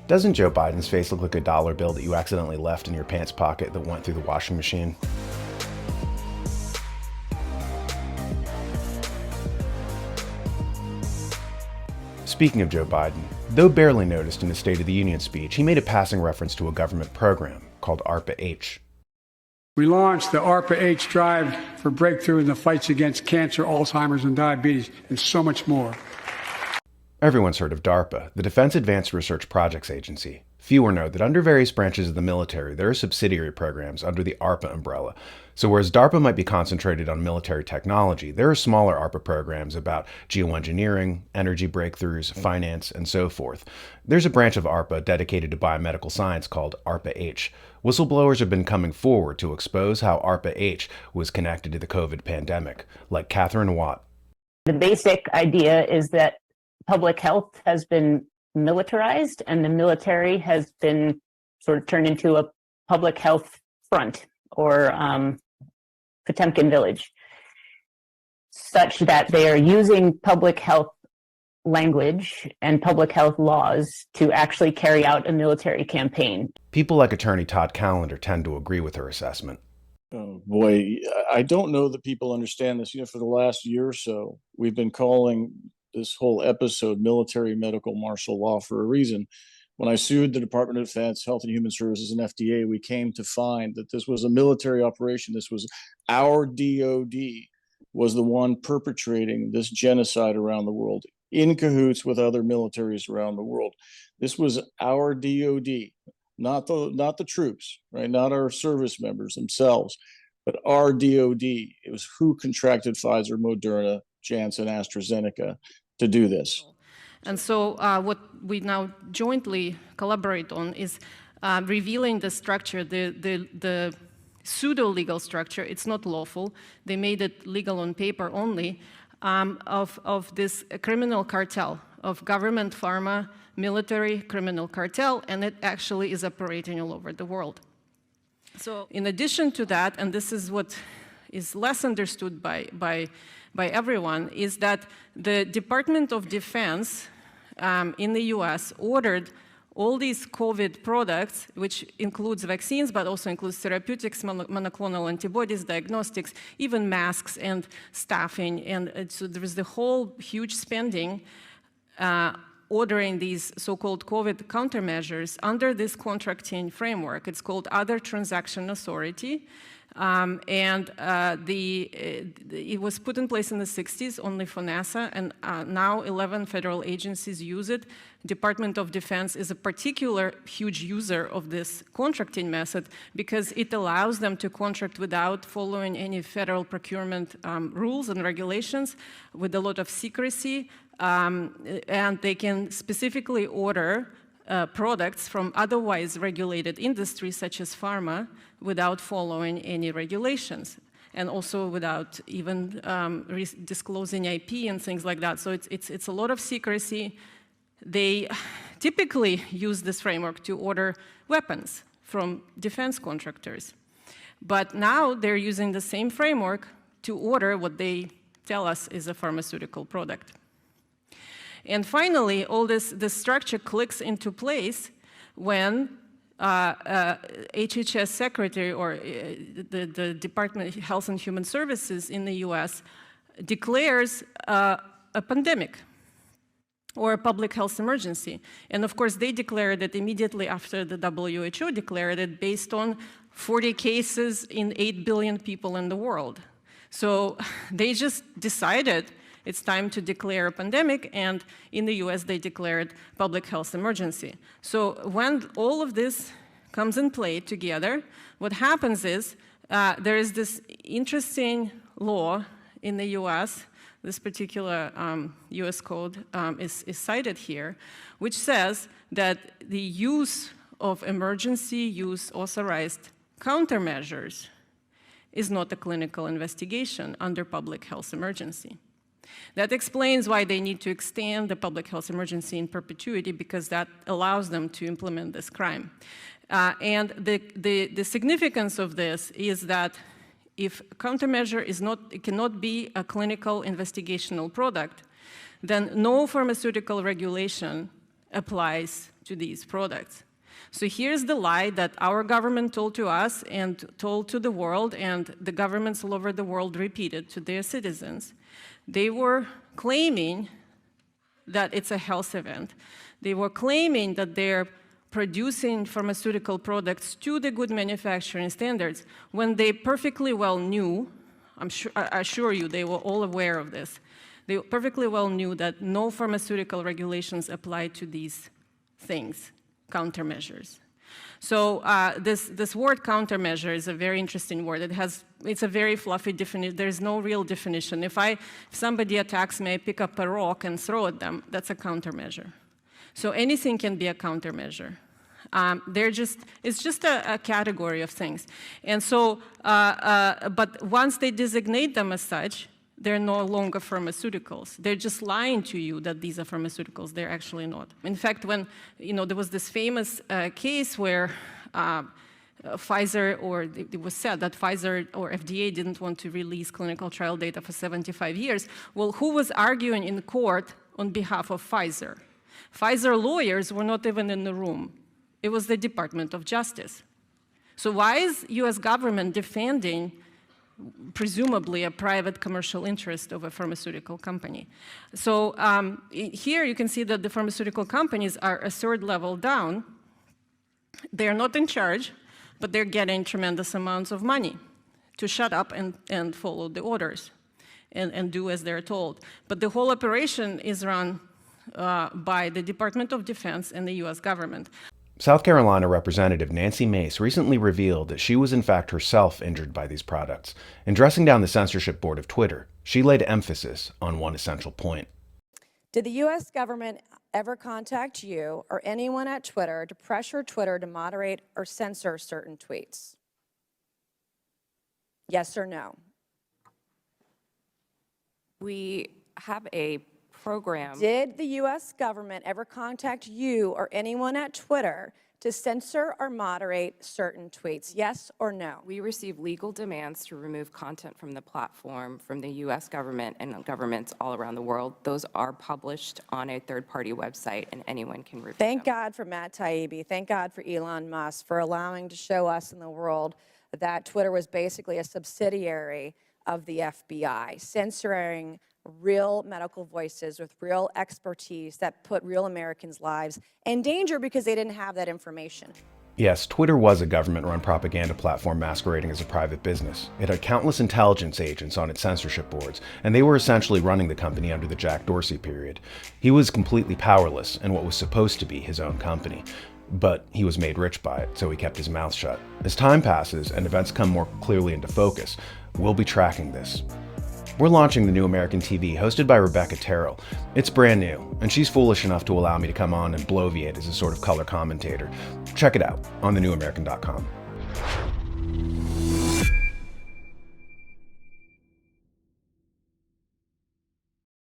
Doesn't Joe Biden's face look like a dollar bill that you accidentally left in your pants pocket that went through the washing machine? Speaking of Joe Biden, though barely noticed in his State of the Union speech, he made a passing reference to a government program called Arpa-H. We launched the Arpa-H drive for breakthrough in the fights against cancer, Alzheimer's, and diabetes, and so much more. Everyone's heard of DARPA, the Defense Advanced Research Projects Agency. Fewer know that under various branches of the military, there are subsidiary programs under the ARPA umbrella. So whereas DARPA might be concentrated on military technology, there are smaller ARPA programs about geoengineering, energy breakthroughs, finance, and so forth. There's a branch of ARPA dedicated to biomedical science called Arpa-H. Whistleblowers have been coming forward to expose how Arpa-H was connected to the COVID pandemic, like Catherine Watt. The basic idea is that public health has been militarized, and the military has been sort of turned into a public health front, or Potemkin village, such that they are using public health language and public health laws to actually carry out a military campaign. People like attorney Todd Callender tend to agree with her assessment. Oh boy, I don't know that people understand this. For the last year or so, we've been calling this whole episode military medical martial law for a reason. When I sued the Department of Defense, Health and Human Services, and FDA, we came to find that this was a military operation. This was our DOD was the one perpetrating this genocide around the world, in cahoots with other militaries around the world. This was our DOD, not the troops, right? Not our service members themselves, but our DOD. It was who contracted Pfizer, Moderna, Janssen, AstraZeneca to do this. And so what we now jointly collaborate on is revealing the structure, the pseudo-legal structure. It's not lawful. They made it legal on paper only, of this criminal cartel of government, pharma, military criminal cartel, and it actually is operating all over the world. So in addition to that, and this is what is less understood by everyone, is that the Department of Defense in the US ordered all these COVID products, which includes vaccines, but also includes therapeutics, monoclonal antibodies, diagnostics, even masks and staffing. And so there is the whole huge spending ordering these so-called COVID countermeasures under this contracting framework. It's called Other Transaction Authority. It was put in place in the 60s only for NASA, and now 11 federal agencies use it. Department of Defense is a particular huge user of this contracting method because it allows them to contract without following any federal procurement rules and regulations, with a lot of secrecy, and they can specifically order products from otherwise regulated industries such as pharma without following any regulations, and also without even disclosing IP and things like that. So it's a lot of secrecy. They typically use this framework to order weapons from defense contractors. But now they're using the same framework to order what they tell us is a pharmaceutical product. And finally, all this structure clicks into place when HHS Secretary, or the Department of Health and Human Services in the US, declares a pandemic or a public health emergency. And of course, they declared it immediately after the WHO declared it, based on 40 cases in 8 billion people in the world. So they just decided it's time to declare a pandemic, and in the US, they declared public health emergency. So when all of this comes in play together, what happens is there is this interesting law in the US, this particular US code is cited here, which says that the use of emergency use authorized countermeasures is not a clinical investigation under public health emergency. That explains why they need to extend the public health emergency in perpetuity, because that allows them to implement this crime. And the significance of this is that if a countermeasure it cannot be a clinical investigational product, then no pharmaceutical regulation applies to these products. So here's the lie that our government told to us and told to the world, and the governments all over the world repeated to their citizens. They were claiming that it's a health event. They were claiming that they're producing pharmaceutical products to the good manufacturing standards when they perfectly well knew, I assure you they were all aware of this, they perfectly well knew that no pharmaceutical regulations apply to these things, countermeasures. So this word countermeasure is a very interesting word. It's a very fluffy definition. There's no real definition. If somebody attacks me, I pick up a rock and throw at them, that's a countermeasure. So anything can be a countermeasure. It's just a category of things. And so, but once they designate them as such, they're no longer pharmaceuticals. They're just lying to you that these are pharmaceuticals. They're actually not. In fact, when there was this famous case where Pfizer, or it was said that Pfizer or FDA didn't want to release clinical trial data for 75 years. Well, who was arguing in court on behalf of Pfizer? Pfizer lawyers were not even in the room. It was the Department of Justice. So why is U.S. government defending presumably a private commercial interest of a pharmaceutical company? So here you can see that the pharmaceutical companies are a third level down. They're not in charge, but they're getting tremendous amounts of money to shut up and follow the orders and do as they're told. But the whole operation is run by the Department of Defense and the U.S. government. South Carolina Representative Nancy Mace recently revealed that she was in fact herself injured by these products. In dressing down the censorship board of Twitter, she laid emphasis on one essential point. Did the U.S. government ever contact you or anyone at Twitter to pressure Twitter to moderate or censor certain tweets? Yes or no? We have a program. Did the U.S. government ever contact you or anyone at Twitter to censor or moderate certain tweets? Yes or no? We receive legal demands to remove content from the platform from the U.S. government and governments all around the world. Those are published on a third-party website, and anyone can review Thank them. God for Matt Taibbi. Thank God for Elon Musk for allowing to show us in the world that Twitter was basically a subsidiary of the FBI, censoring real medical voices with real expertise that put real Americans' lives in danger because they didn't have that information. Yes, Twitter was a government-run propaganda platform masquerading as a private business. It had countless intelligence agents on its censorship boards, and they were essentially running the company under the Jack Dorsey period. He was completely powerless in what was supposed to be his own company. But he was made rich by it, so he kept his mouth shut. As time passes and events come more clearly into focus, we'll be tracking this. We're launching the New American TV, hosted by Rebecca Terrell. It's brand new, and she's foolish enough to allow me to come on and bloviate as a sort of color commentator. Check it out on thenewamerican.com.